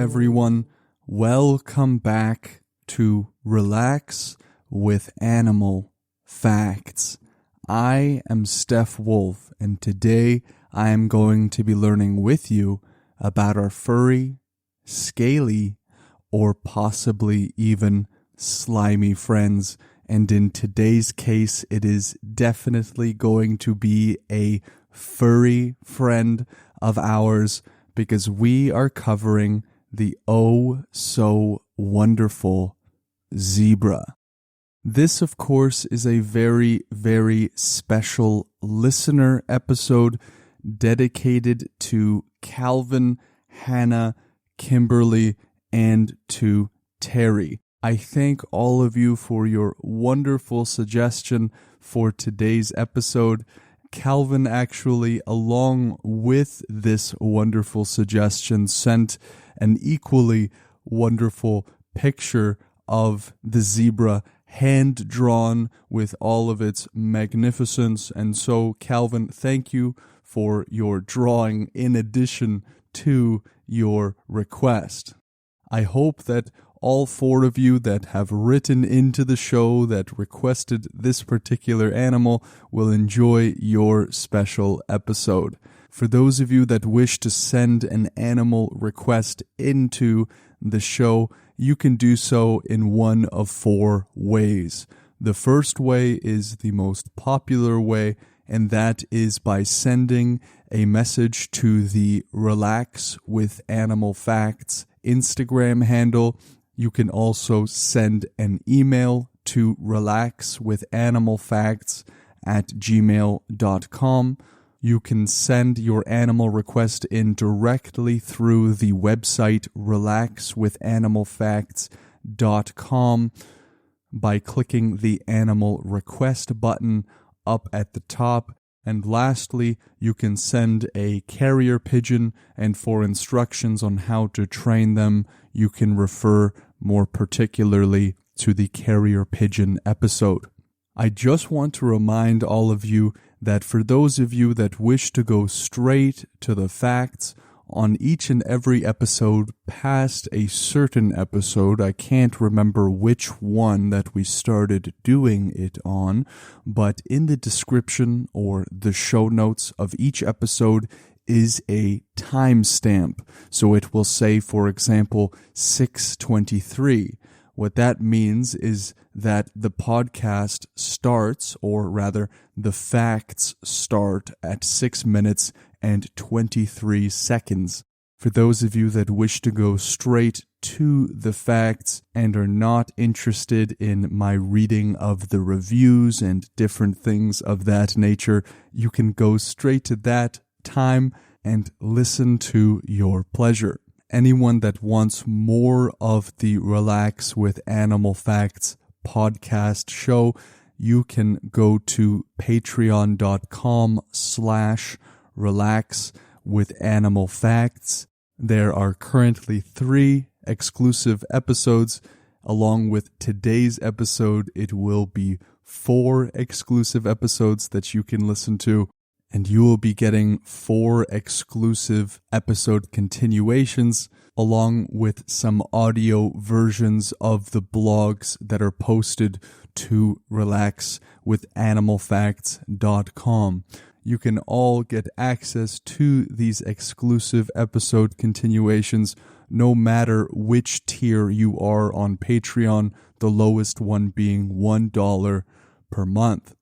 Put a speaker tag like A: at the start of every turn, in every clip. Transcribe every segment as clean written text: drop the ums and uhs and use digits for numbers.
A: everyone. Welcome back to Relax with Animal Facts. I am Steph Wolf, and today I am going to be learning with you about our furry, scaly, or possibly even slimy friends. And in today's case, it is definitely going to be a furry friend of ours because we are covering the oh so wonderful zebra. This, of course, is a very, very special listener episode dedicated to Calvin, Hannah, Kimberly, and to Terry. I thank all of you for your wonderful suggestion for today's episode. Calvin actually, along with this wonderful suggestion, sent an equally wonderful picture of the zebra, hand-drawn with all of its magnificence. And so, Calvin, thank you for your drawing in addition to your request. I hope that all four of you that have written into the show that requested this particular animal will enjoy your special episode. For those of you that wish to send an animal request into the show, you can do so in one of four ways. The first way is the most popular way, and that is by sending a message to the Relax with Animal Facts Instagram handle. You can also send an email to relaxwithanimalfacts@gmail.com. You can send your animal request in directly through the website relaxwithanimalfacts.com by clicking the animal request button up at the top. And lastly, you can send a carrier pigeon, and for instructions on how to train them, you can refer more particularly to the carrier pigeon episode. I just want to remind all of you that for those of you that wish to go straight to the facts, on each and every episode past a certain episode, I can't remember which one that we started doing it on, but in the description or the show notes of each episode is a timestamp. So it will say, for example, 6:23. What that means is that the podcast starts, or rather, the facts start at 6 minutes and 23 seconds. For those of you that wish to go straight to the facts and are not interested in my reading of the reviews and different things of that nature, you can go straight to that time and listen to your pleasure. Anyone that wants more of the Relax with Animal Facts podcast show, you can go to patreon.com/relax with animal facts. There are currently 3 exclusive episodes. Along with today's episode, it will be 4 exclusive episodes that you can listen to. And you will be getting 4 exclusive episode continuations, along with some audio versions of the blogs that are posted to relaxwithanimalfacts.com. You can all get access to these exclusive episode continuations, no matter which tier you are on Patreon, the lowest one being $1 per month.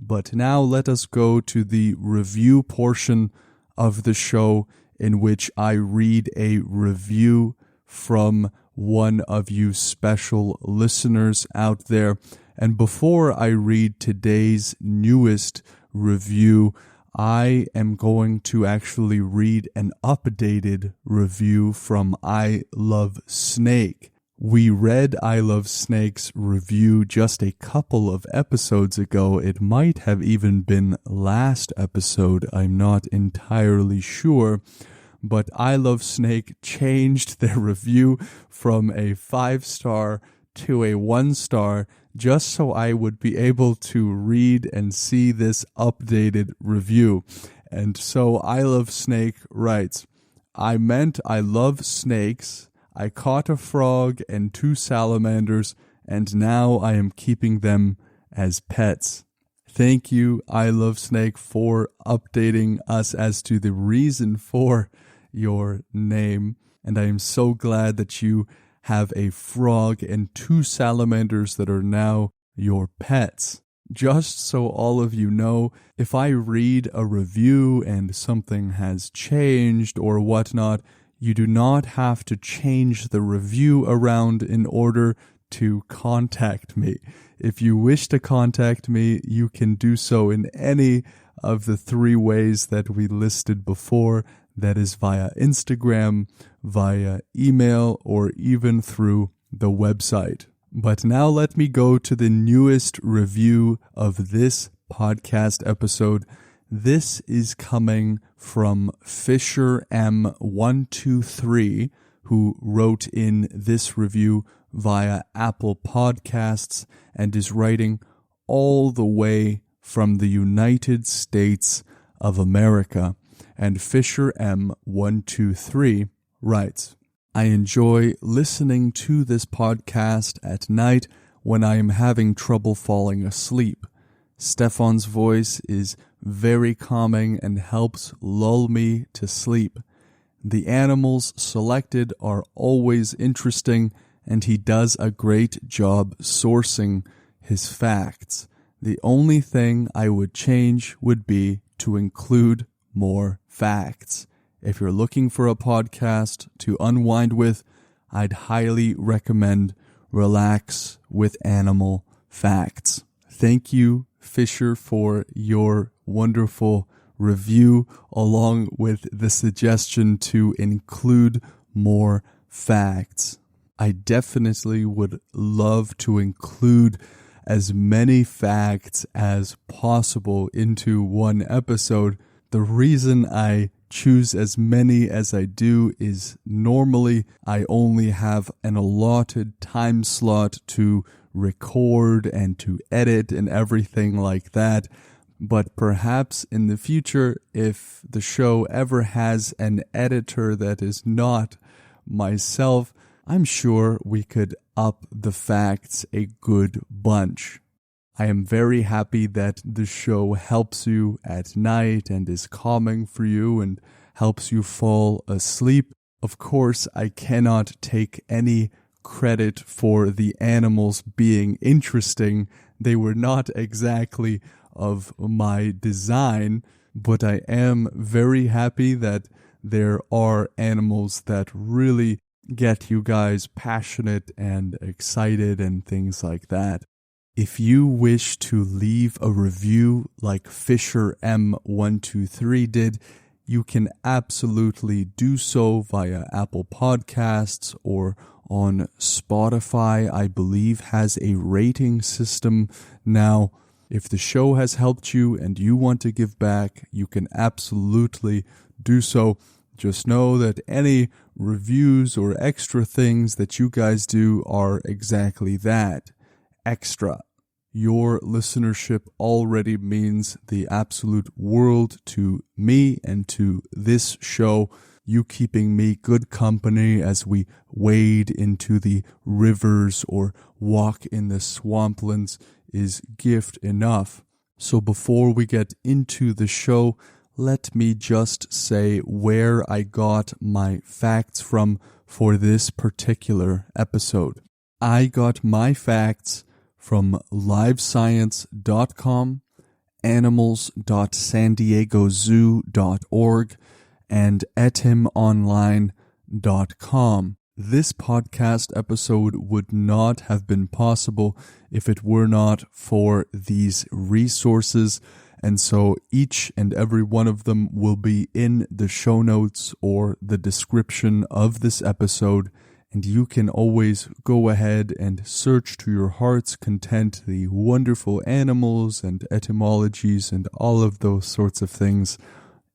A: But now let us go to the review portion of the show, in which I read a review from one of you special listeners out there. And before I read today's newest review, I am going to actually read an updated review from I Love Snake. We read I Love Snake's review just a couple of episodes ago. It might have even been last episode. I'm not entirely sure. But I Love Snake changed their review from a 5-star to a 1-star just so I would be able to read and see this updated review. And so I Love Snake writes, I meant I love snakes. I caught a frog and 2 salamanders, and now I am keeping them as pets. Thank you, I Love Snake, for updating us as to the reason for your name. And I am so glad that you have a frog and 2 salamanders that are now your pets. Just so all of you know, if I read a review and something has changed or whatnot, you do not have to change the review around in order to contact me. If you wish to contact me, you can do so in any of the 3 ways that we listed before. That is via Instagram, via email, or even through the website. But now let me go to the newest review of this podcast episode. This is coming from Fisher M123, who wrote in this review via Apple Podcasts and is writing all the way from the United States of America. And Fisher M123 writes, I enjoy listening to this podcast at night when I am having trouble falling asleep. Stefan's voice is very calming and helps lull me to sleep. The animals selected are always interesting, and he does a great job sourcing his facts. The only thing I would change would be to include more facts. If you're looking for a podcast to unwind with, I'd highly recommend Relax with Animal Facts. Thank you, Fisher, for your wonderful review, along with the suggestion to include more facts. I definitely would love to include as many facts as possible into one episode. The reason I choose as many as I do is normally I only have an allotted time slot to record and to edit and everything like that. But perhaps in the future, if the show ever has an editor that is not myself, I'm sure we could up the facts a good bunch. I am very happy that the show helps you at night and is calming for you and helps you fall asleep. Of course, I cannot take any credit for the animals being interesting. They were not exactly of my design, but I am very happy that there are animals that really get you guys passionate and excited and things like that. If you wish to leave a review like Fisher M123 did, you can absolutely do so via Apple Podcasts or on Spotify. I believe has a rating system now. If the show has helped you and you want to give back, you can absolutely do so. Just know that any reviews or extra things that you guys do are exactly that, extra. Your listenership already means the absolute world to me and to this show. You keeping me good company as we wade into the rivers or walk in the swamplands is gift enough. So before we get into the show, let me just say where I got my facts from for this particular episode. I got my facts from livescience.com, animals.sandiegozoo.org, and etimonline.com. This podcast episode would not have been possible if it were not for these resources, and so each and every one of them will be in the show notes or the description of this episode, and you can always go ahead and search to your heart's content the wonderful animals and etymologies and all of those sorts of things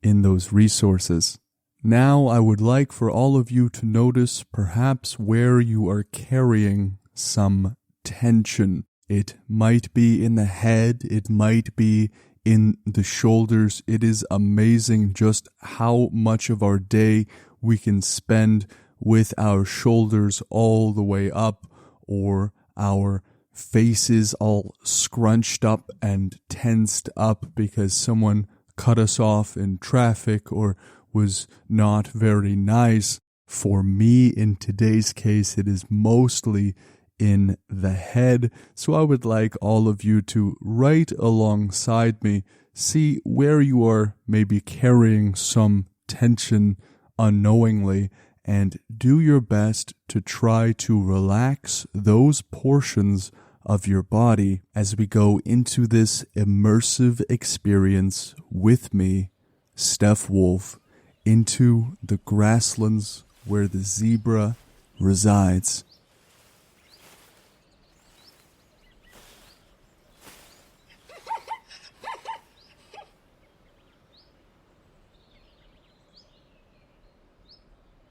A: in those resources. Now I would like for all of you to notice perhaps where you are carrying some tension. It might be in the head, it might be in the shoulders. It is amazing just how much of our day we can spend with our shoulders all the way up or our faces all scrunched up and tensed up because someone cut us off in traffic or was not very nice. For me, in today's case, it is mostly in the head. So I would like all of you to right alongside me, see where you are maybe carrying some tension unknowingly, and do your best to try to relax those portions of your body as we go into this immersive experience with me, Steph Wolf, into the grasslands where the zebra resides.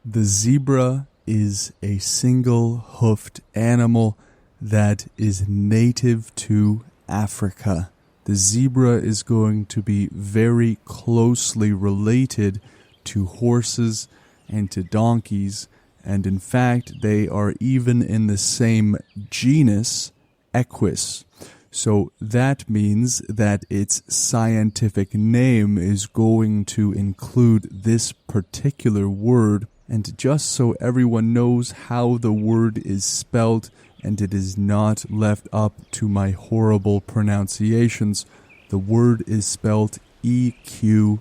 A: The zebra is a single-hoofed animal that is native to Africa. The zebra is going to be very closely related to horses and to donkeys, and in fact, they are even in the same genus, Equus. So that means that its scientific name is going to include this particular word. And just so everyone knows how the word is spelled and it is not left up to my horrible pronunciations, the word is spelled E-Q-U-U-S.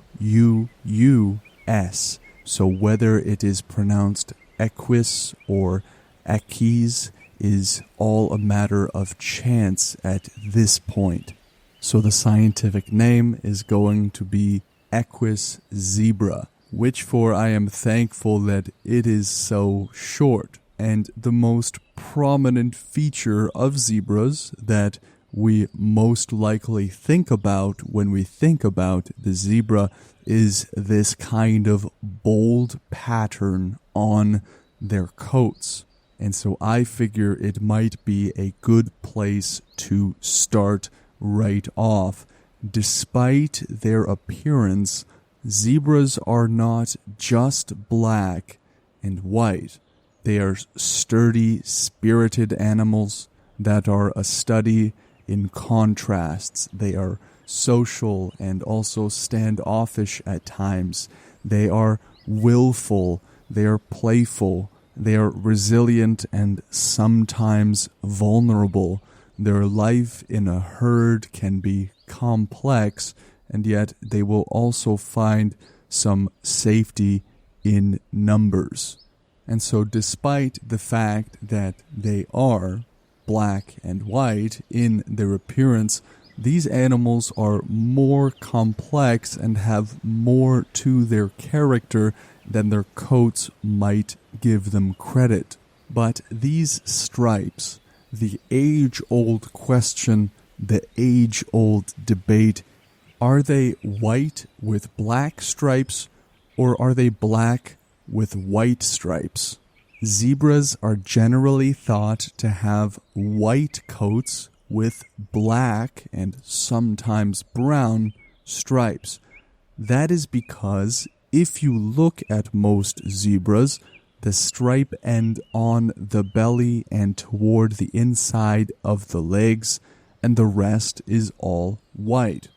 A: So whether it is pronounced Equus or Equis is all a matter of chance at this point. So the scientific name is going to be Equus zebra, which for I am thankful that it is so short. And the most prominent feature of zebras that we most likely think about when we think about the zebra is this kind of bold pattern on their coats. And so I figure it might be a good place to start right off. Despite their appearance, zebras are not just black and white. They are sturdy, spirited animals that are a study in contrasts. They are social and also standoffish at times. They are willful. They are playful. They are resilient and sometimes vulnerable. Their life in a herd can be complex, and yet they will also find some safety in numbers. And so despite the fact that they are black and white in their appearance, these animals are more complex and have more to their character than their coats might give them credit. But these stripes, the age-old question, the age-old debate, are they white with black stripes or are they black with white stripes? Zebras are generally thought to have white coats with black and sometimes brown stripes. That is because if you look at most zebras, the stripe end on the belly and toward the inside of the legs, and the rest is all white.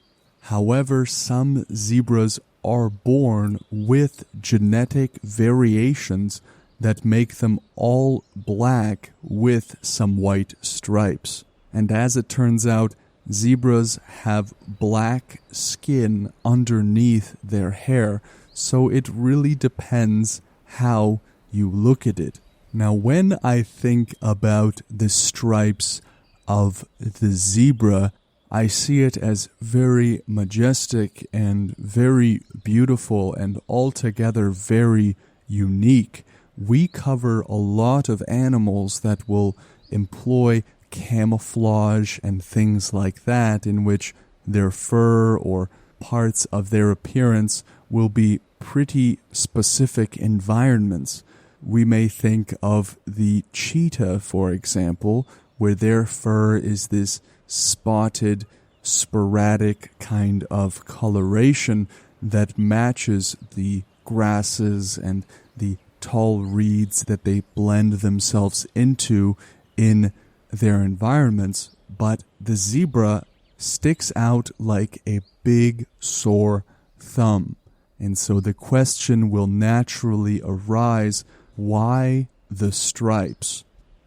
A: However, some zebras are born with genetic variations that make them all black with some white stripes. And as it turns out, zebras have black skin underneath their hair, so it really depends how you look at it. Now, when I think about the stripes of the zebra, I see it as very majestic and very beautiful and altogether very unique. We cover a lot of animals that will employ camouflage and things like that, in which their fur or parts of their appearance will be pretty specific environments. We may think of the cheetah, for example, where their fur is this spotted, sporadic kind of coloration that matches the grasses and the tall reeds that they blend themselves into in their environments, but the zebra sticks out like a big sore thumb. And so the question will naturally arise, why the stripes?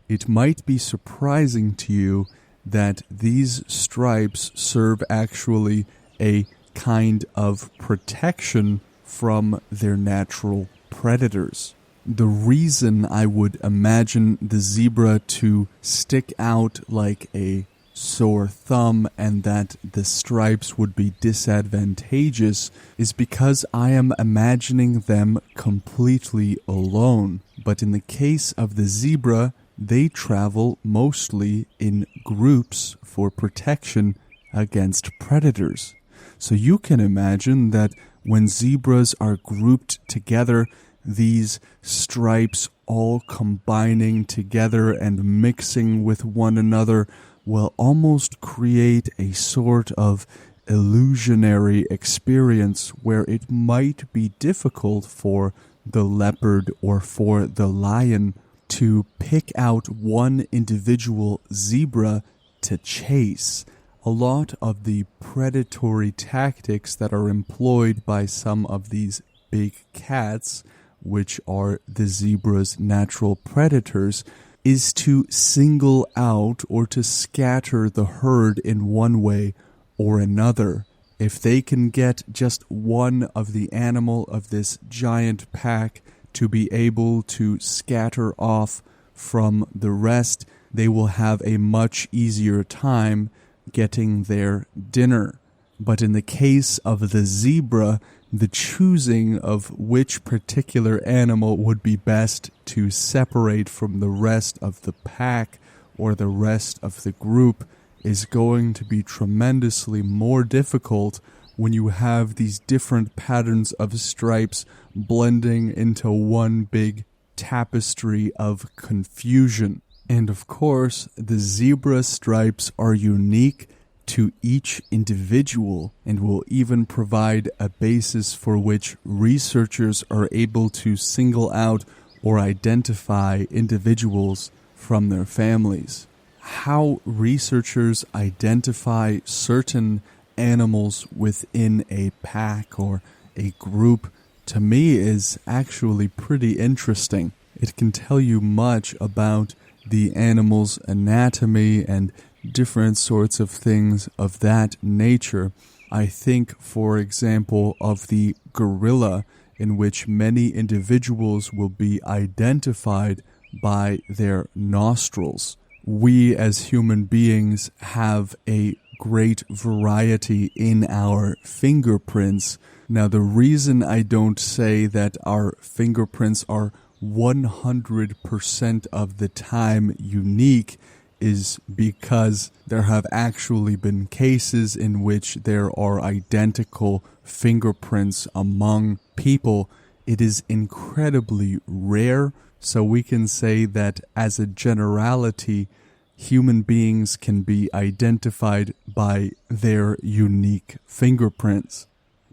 A: It might be surprising to you that these stripes serve actually a kind of protection from their natural predators. The reason I would imagine the zebra to stick out like a sore thumb and that the stripes would be disadvantageous is because I am imagining them completely alone. But in the case of the zebra, they travel mostly in groups for protection against predators. So you can imagine that when zebras are grouped together, these stripes all combining together and mixing with one another will almost create a sort of illusionary experience where it might be difficult for the leopard or for the lion to pick out one individual zebra to chase. A lot of the predatory tactics that are employed by some of these big cats, which are the zebra's natural predators, is to single out or to scatter the herd in one way or another. If they can get just one of the animal of this giant pack to be able to scatter off from the rest, they will have a much easier time getting their dinner. But in the case of the zebra, the choosing of which particular animal would be best to separate from the rest of the pack or the rest of the group is going to be tremendously more difficult when you have these different patterns of stripes blending into one big tapestry of confusion. And of course, the zebra stripes are unique to each individual and will even provide a basis for which researchers are able to single out or identify individuals from their families. How researchers identify certain animals within a pack or a group, to me, is actually pretty interesting. It can tell you much about the animal's anatomy and different sorts of things of that nature. I think, for example, of the gorilla, in which many individuals will be identified by their nostrils. We as human beings have a great variety in our fingerprints. Now, the reason I don't say that our fingerprints are 100% of the time unique is because there have actually been cases in which there are identical fingerprints among people. It is incredibly rare, so we can say that as a generality, human beings can be identified by their unique fingerprints.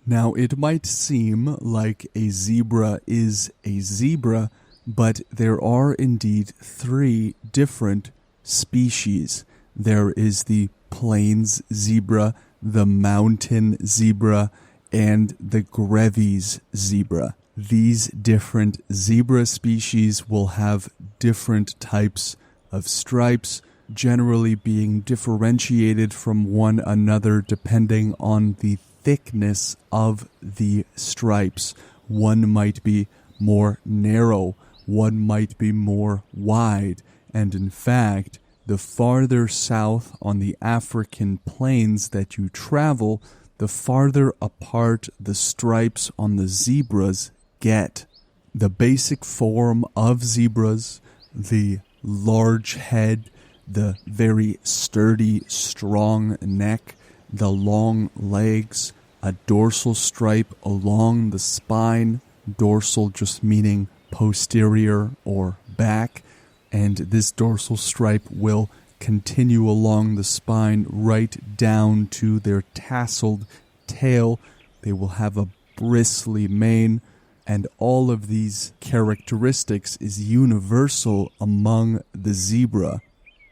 A: Now, it might seem like a zebra is a zebra, but there are indeed 3 different species. There is the plains zebra, the mountain zebra, and the Grevy's zebra. These different zebra species will have different types of stripes, generally being differentiated from one another depending on the thickness of the stripes. One might be more narrow, one might be more wide, and in fact, the farther south on the African plains that you travel, the farther apart the stripes on the zebras get. The basic form of zebras, the large head, the very sturdy, strong neck, the long legs, a dorsal stripe along the spine, dorsal just meaning posterior or back, and this dorsal stripe will continue along the spine right down to their tasseled tail. They will have a bristly mane, And all of these characteristics is universal among the zebra.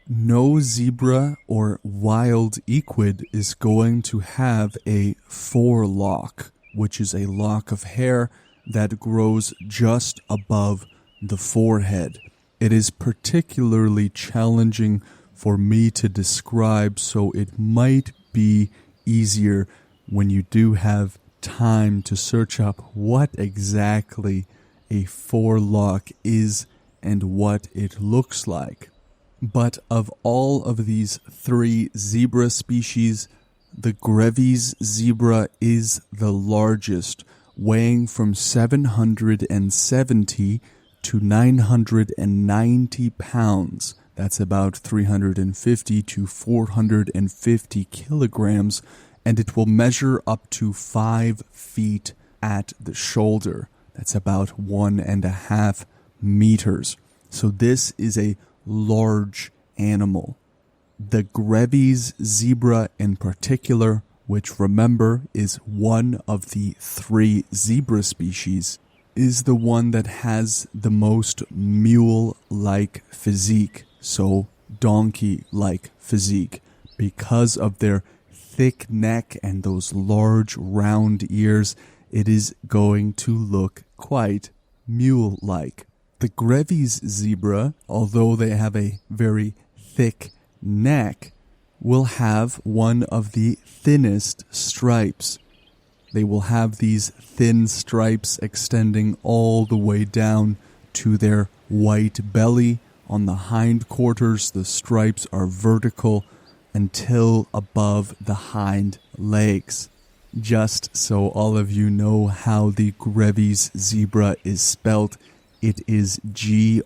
A: No zebra or wild equid is going to have a forelock, which is a lock of hair that grows just above the forehead. It is particularly challenging for me to describe, so it might be easier when you do have time to search up what exactly a forelock is and what it looks like. But of all of these three zebra species, the Grevy's zebra is the largest, weighing from 770 to 990 pounds. That's about 350 to 450 kilograms, and it will measure up to 5 feet at the shoulder. That's about 1.5 meters. So this is a large animal. The Grevy's zebra in particular, which remember is one of the three zebra species, is the one that has the most mule-like physique, so donkey-like physique, because of their thick neck and those large round ears. It is going to look quite mule-like. The Grevy's zebra, although they have a very thick neck, will have one of the thinnest stripes. They will have these thin stripes extending all the way down to their white belly. On the hindquarters, the stripes are vertical until above the hind legs. Just so all of you know how the Grevy's zebra is spelled, it is Grevy's,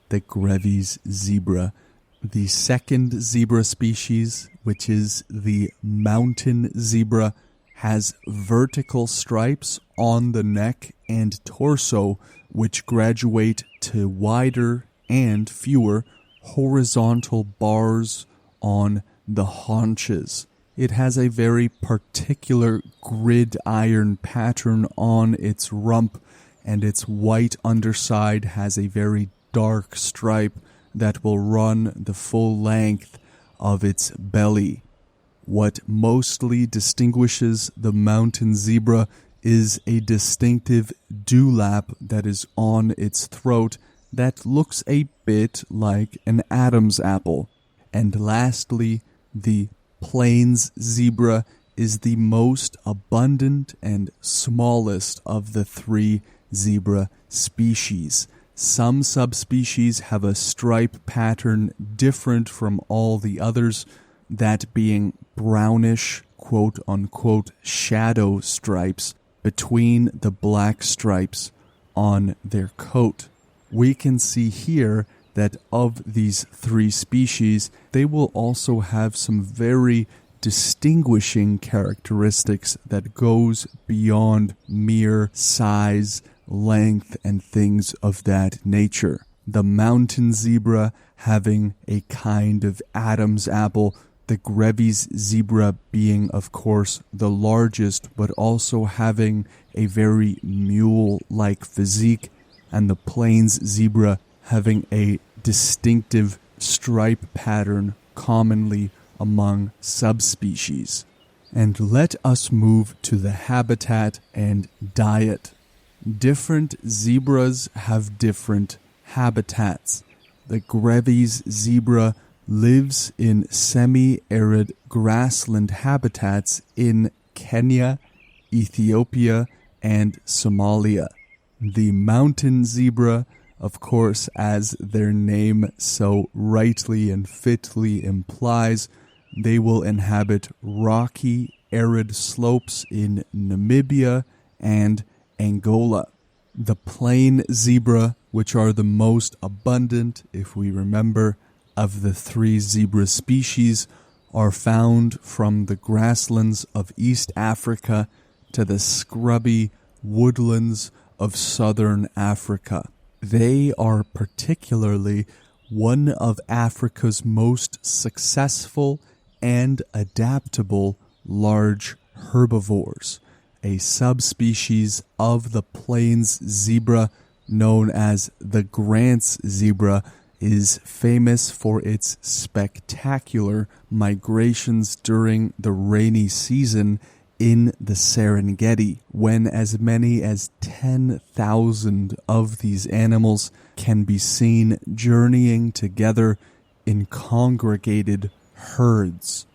A: the Grevy's zebra. The second zebra species, which is the mountain zebra, has vertical stripes on the neck and torso, which graduate to wider and fewer horizontal bars on the haunches. It has a very particular gridiron pattern on its rump, and its white underside has a very dark stripe that will run the full length of its belly. What mostly distinguishes the mountain zebra is a distinctive dewlap that is on its throat that looks a bit like an Adam's apple. And lastly, the plains zebra is the most abundant and smallest of the three zebra species. Some subspecies have a stripe pattern different from all the others, that being brownish, quote-unquote, shadow stripes between the black stripes on their coat. We can see here that of these three species, they will also have some very distinguishing characteristics that goes beyond mere size, length, and things of that nature. The mountain zebra having a kind of Adam's apple, the Grevy's zebra being, of course, the largest, but also having a very mule-like physique, and the plains zebra having a distinctive stripe pattern commonly among subspecies. And let us move to the habitat and diet. Different zebras have different habitats. The Grevy's zebra lives in semi-arid grassland habitats in Kenya, Ethiopia, and Somalia. The mountain zebra, of course, as their name so rightly and fitly implies, they will inhabit rocky, arid slopes in Namibia and Angola. The plain zebra, which are the most abundant, if we remember, of the three zebra species, are found from the grasslands of East Africa to the scrubby woodlands of southern Africa. They are particularly one of Africa's most successful and adaptable large herbivores. A subspecies of the plains zebra known as the Grant's zebra is famous for its spectacular migrations during the rainy season in the Serengeti, when as many as 10,000 of these animals can be seen journeying together in congregated herds.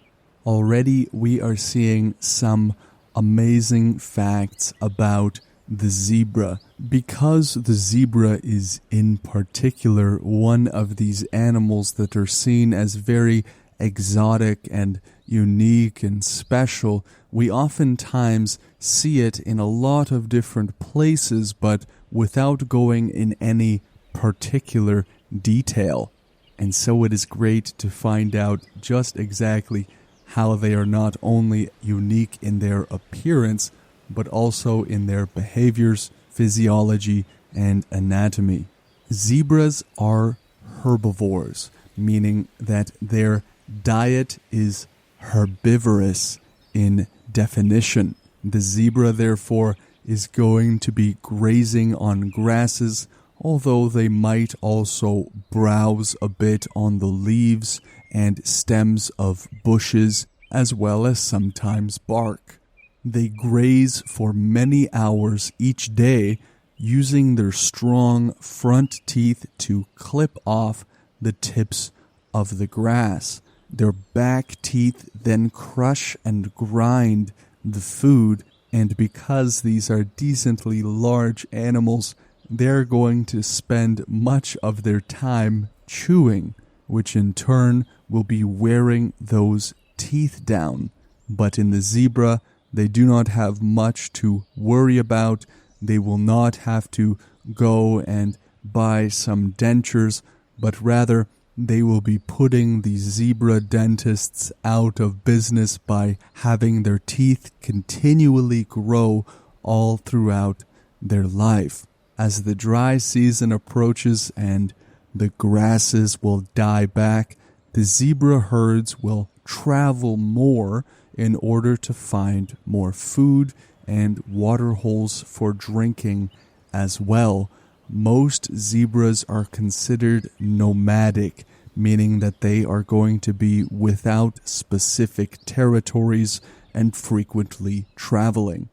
A: Already we are seeing some amazing facts about the zebra. Because the zebra is in particular one of these animals that are seen as very exotic and unique and special, we oftentimes see it in a lot of different places, but without going in any particular detail. And so it is great to find out just exactly how they are not only unique in their appearance, but also in their behaviors, physiology, and anatomy. Zebras are herbivores, meaning that their diet is herbivorous in definition. The zebra, therefore, is going to be grazing on grasses, although they might also browse a bit on the leaves and stems of bushes, as well as sometimes bark. They graze for many hours each day, using their strong front teeth to clip off the tips of the grass. Their back teeth then crush and grind the food, and because these are decently large animals, they're going to spend much of their time chewing, which in turn will be wearing those teeth down. But in the zebra, they do not have much to worry about. They will not have to go and buy some dentures, but rather they will be putting the zebra dentists out of business by having their teeth continually grow all throughout their life. As the dry season approaches and the grasses will die back, the zebra herds will travel more in order to find more food and water holes for drinking as well. Most zebras are considered nomadic, meaning that they are going to be without specific territories and frequently traveling.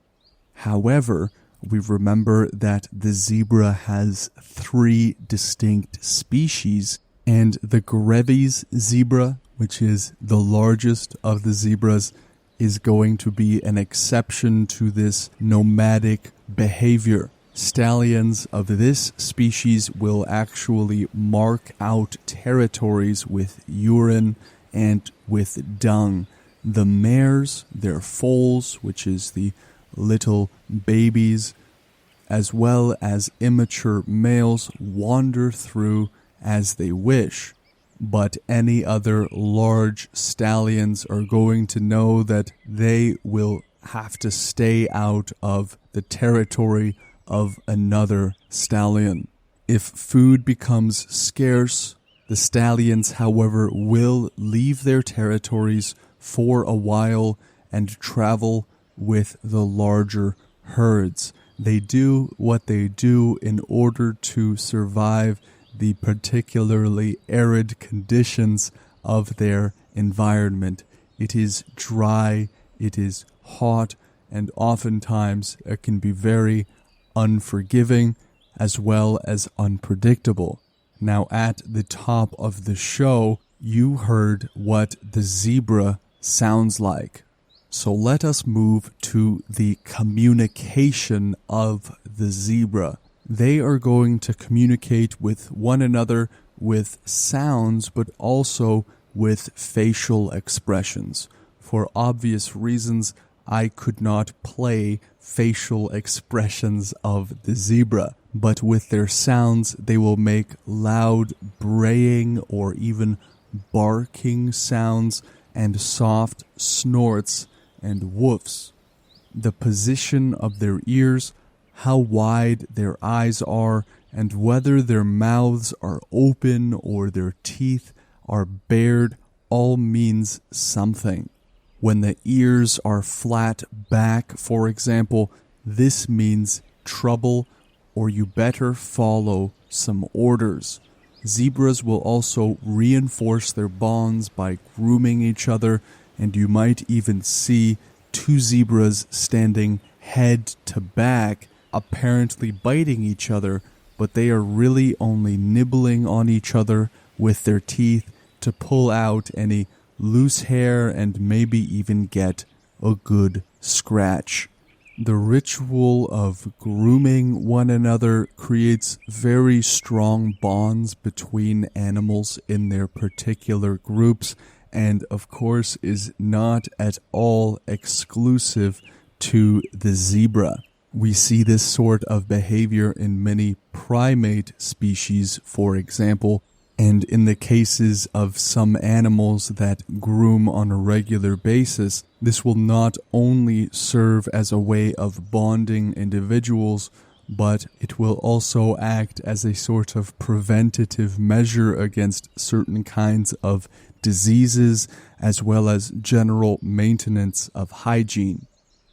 A: However, we remember that the zebra has 3 distinct species, and the Grevy's zebra, which is the largest of the zebras, is going to be an exception to this nomadic behavior. Stallions of this species will actually mark out territories with urine and with dung. The mares, their foals, which is the little babies, as well as immature males, wander through as they wish. But any other large stallions are going to know that they will have to stay out of the territory of another stallion. If food becomes scarce, the stallions, however, will leave their territories for a while and travel with the larger herds. They do what they do in order to survive the particularly arid conditions of their environment. It is dry, it is hot, and oftentimes it can be very unforgiving as well as unpredictable. Now, at the top of the show, you heard what the zebra sounds like. So let us move to the communication of the zebra. They are going to communicate with one another with sounds, but also with facial expressions. For obvious reasons, I could not play facial expressions of the zebra, but with their sounds, they will make loud braying or even barking sounds and soft snorts and woofs. The position of their ears, how wide their eyes are, and whether their mouths are open or their teeth are bared all means something. When the ears are flat back, for example, this means trouble, or you better follow some orders. Zebras will also reinforce their bonds by grooming each other, and you might even see two zebras standing head to back, apparently biting each other, but they are really only nibbling on each other with their teeth to pull out any loose hair and maybe even get a good scratch. The ritual of grooming one another creates very strong bonds between animals in their particular groups, and of course is not at all exclusive to the zebra. We see this sort of behavior in many primate species, for example, and in the cases of some animals that groom on a regular basis, this will not only serve as a way of bonding individuals, but it will also act as a sort of preventative measure against certain kinds of diseases, as well as general maintenance of hygiene.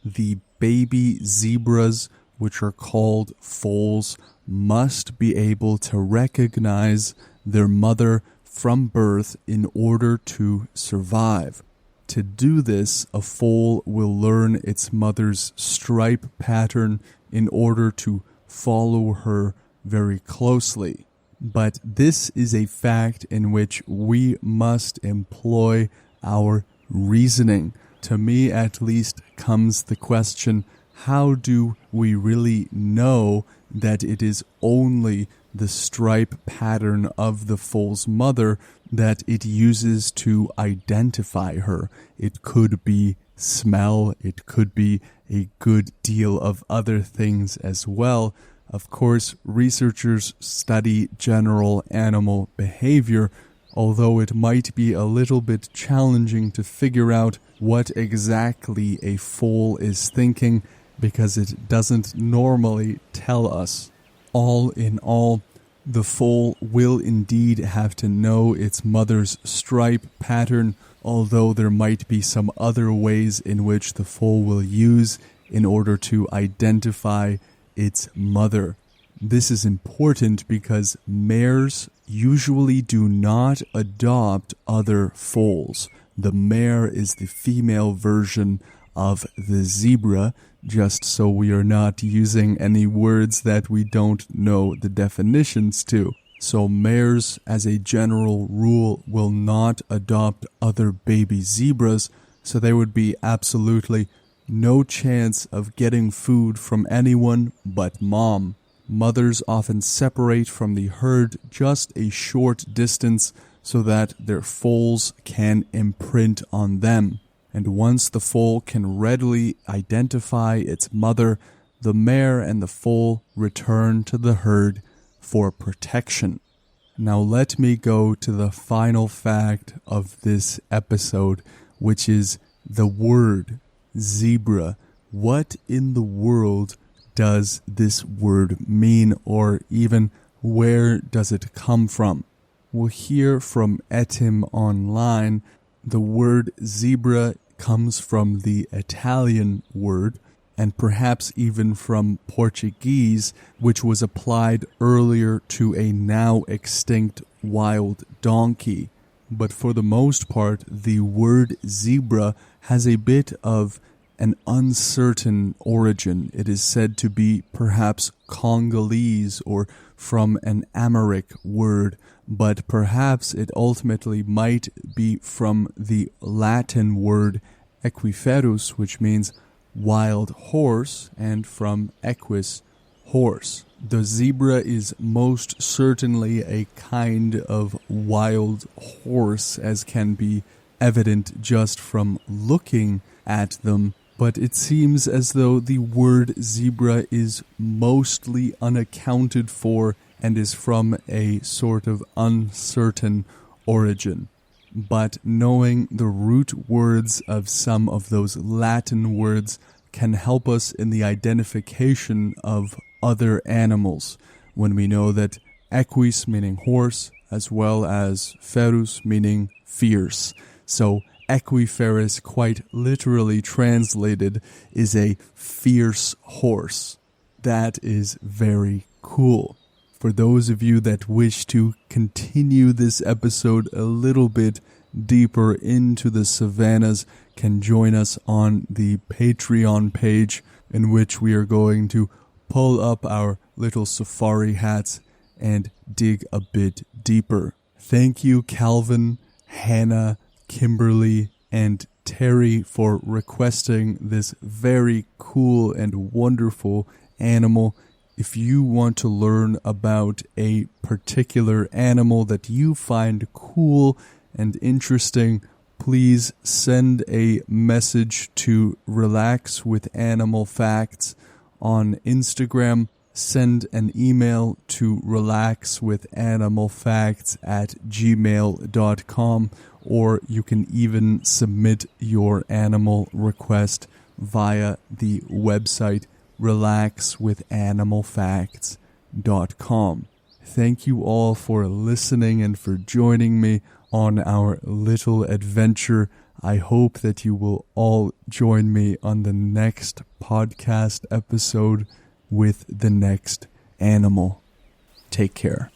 A: The baby zebras, which are called foals, must be able to recognize their mother from birth in order to survive. To do this, a foal will learn its mother's stripe pattern in order to follow her very closely. But this is a fact in which we must employ our reasoning. To me, at least, comes the question, how do we really know that it is only the stripe pattern of the foal's mother that it uses to identify her? It could be smell, it could be a good deal of other things as well. Of course, researchers study general animal behavior, although it might be a little bit challenging to figure out what exactly a foal is thinking, because it doesn't normally tell us. All in all, the foal will indeed have to know its mother's stripe pattern, although there might be some other ways in which the foal will use in order to identify its mother. This is important because mares usually do not adopt other foals. The mare is the female version of the zebra, just so we are not using any words that we don't know the definitions to. So mares, as a general rule, will not adopt other baby zebras, so there would be absolutely no chance of getting food from anyone but mom. Mothers often separate from the herd just a short distance so that their foals can imprint on them. And once the foal can readily identify its mother, the mare and the foal return to the herd for protection. Now let me go to the final fact of this episode, which is the word zebra. What in the world does this word mean, or even where does it come from? We'll hear from Etim Online. The word zebra comes from the Italian word, and perhaps even from Portuguese, which was applied earlier to a now extinct wild donkey. But for the most part, the word zebra has a bit of an uncertain origin. It is said to be perhaps Congolese or from an Amharic word, but perhaps it ultimately might be from the Latin word equiferus, which means wild horse, and from equus, horse. The zebra is most certainly a kind of wild horse, as can be evident just from looking at them, but it seems as though the word zebra is mostly unaccounted for and is from a sort of uncertain origin. But knowing the root words of some of those Latin words can help us in the identification of other animals, when we know that equus meaning horse, as well as ferus meaning fierce. So Equiferus, quite literally translated, is a fierce horse. That is very cool. For those of you that wish to continue this episode a little bit deeper into the savannas, can join us on the Patreon page, in which we are going to pull up our little safari hats and dig a bit deeper. Thank you, Calvin, Hannah, Kimberly, and Terry, for requesting this very cool and wonderful animal. If you want to learn about a particular animal that you find cool and interesting, please send a message to Relax with Animal Facts on Instagram. Send an email to relaxwithanimalfacts@gmail.com, or you can even submit your animal request via the website relaxwithanimalfacts.com. Thank you all for listening and for joining me on our little adventure. I hope that you will all join me on the next podcast episode with the next animal. Take care.